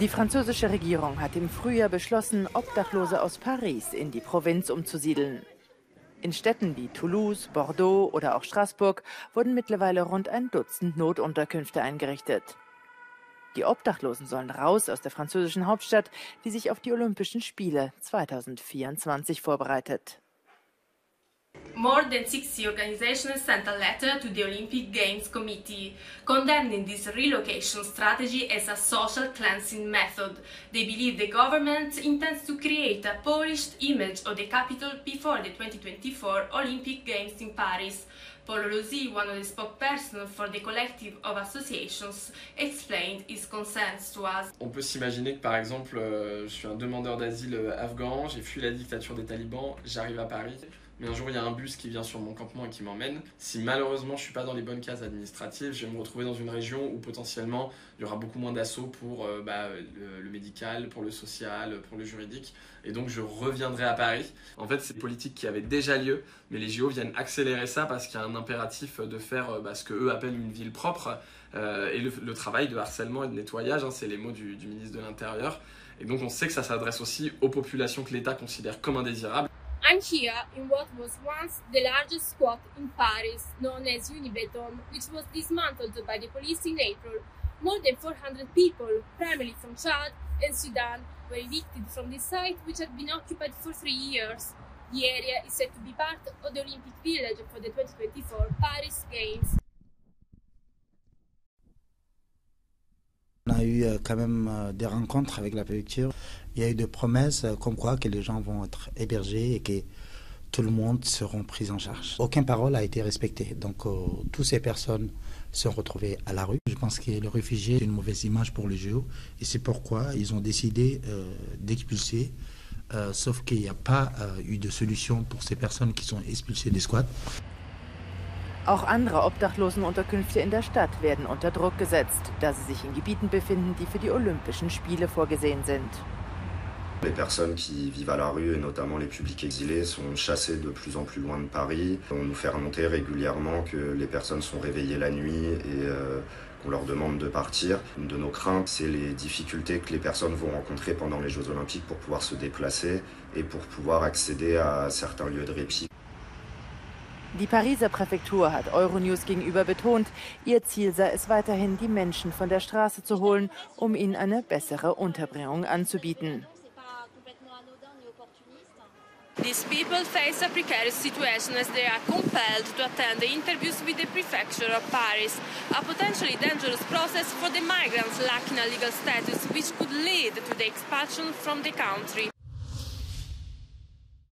Die französische Regierung hat im Frühjahr beschlossen, Obdachlose aus Paris in die Provinz umzusiedeln. In Städten wie Toulouse, Bordeaux oder auch Straßburg wurden mittlerweile rund ein Dutzend Notunterkünfte eingerichtet. Die Obdachlosen sollen raus aus der französischen Hauptstadt, die sich auf die Olympischen Spiele 2024 vorbereitet. More than 60 organizations sent a letter to the Olympic Games Committee, condemning this relocation strategy as a social cleansing method. They believe the government intends to create a polished image of the capital before the 2024 Olympic Games in Paris. Paul Rossi, one of the spokespersons for the collective of associations, explained his concerns to us. On peut s'imaginer que par exemple, je suis un demandeur d'asile afghan, j'ai fui la dictature des talibans, j'arrive à Paris. Mais un jour, il y a un bus qui vient sur mon campement et qui m'emmène. Si malheureusement, je ne suis pas dans les bonnes cases administratives, je vais me retrouver dans une région où potentiellement, il y aura beaucoup moins d'assauts pour le médical, pour le social, pour le juridique. Et donc, je reviendrai à Paris. En fait, c'est une politique qui avait déjà lieu, mais les JO viennent accélérer ça parce qu'il y a un impératif de faire ce qu'eux appellent une ville propre. Et le travail de harcèlement et de nettoyage, c'est les mots du ministre de l'Intérieur. Et donc, on sait que ça s'adresse aussi aux populations que l'État considère comme indésirables. I'm here in what was once the largest squat in Paris, known as Unibeton, which was dismantled by the police in April. More than 400 people, primarily from Chad and Sudan, were evicted from this site, which had been occupied for 3 years. The area is set to be part of the Olympic Village for the 2024 Paris Games. On a eu quand même des rencontres avec la préfecture. Il y a eu des promesses comme quoi que les gens vont être hébergés et que tout le monde seront pris en charge. Aucune parole a été respectée. Donc toutes ces personnes se sont retrouvées à la rue. Je pense que le réfugié est une mauvaise image pour les JO et c'est pourquoi ils ont décidé d'expulser. Sauf qu'il n'y a pas eu de solution pour ces personnes qui sont expulsées des squats. Auch andere Obdachlosenunterkünfte in der Stadt werden unter Druck gesetzt, da sie sich in Gebieten befinden, die für die Olympischen Spiele vorgesehen sind. Les personnes qui vivent à la rue, et notamment les publics exilés, sont chassées de plus en plus loin de Paris. On nous fait remonter régulièrement que les personnes sont réveillées la nuit et qu'on leur demande de partir. Une de nos craintes, c'est les difficultés que les personnes vont rencontrer pendant les Jeux Olympiques pour pouvoir se déplacer et pour pouvoir accéder à certains lieux de répit. Die Pariser Präfektur hat Euronews gegenüber betont, ihr Ziel sei es weiterhin, die Menschen von der Straße zu holen, um ihnen eine bessere Unterbringung anzubieten. These people face a precarious situation as they are compelled to attend the interviews with the prefecture of Paris, a potentially dangerous process for the migrants lacking a legal status which could lead to the expulsion from the country.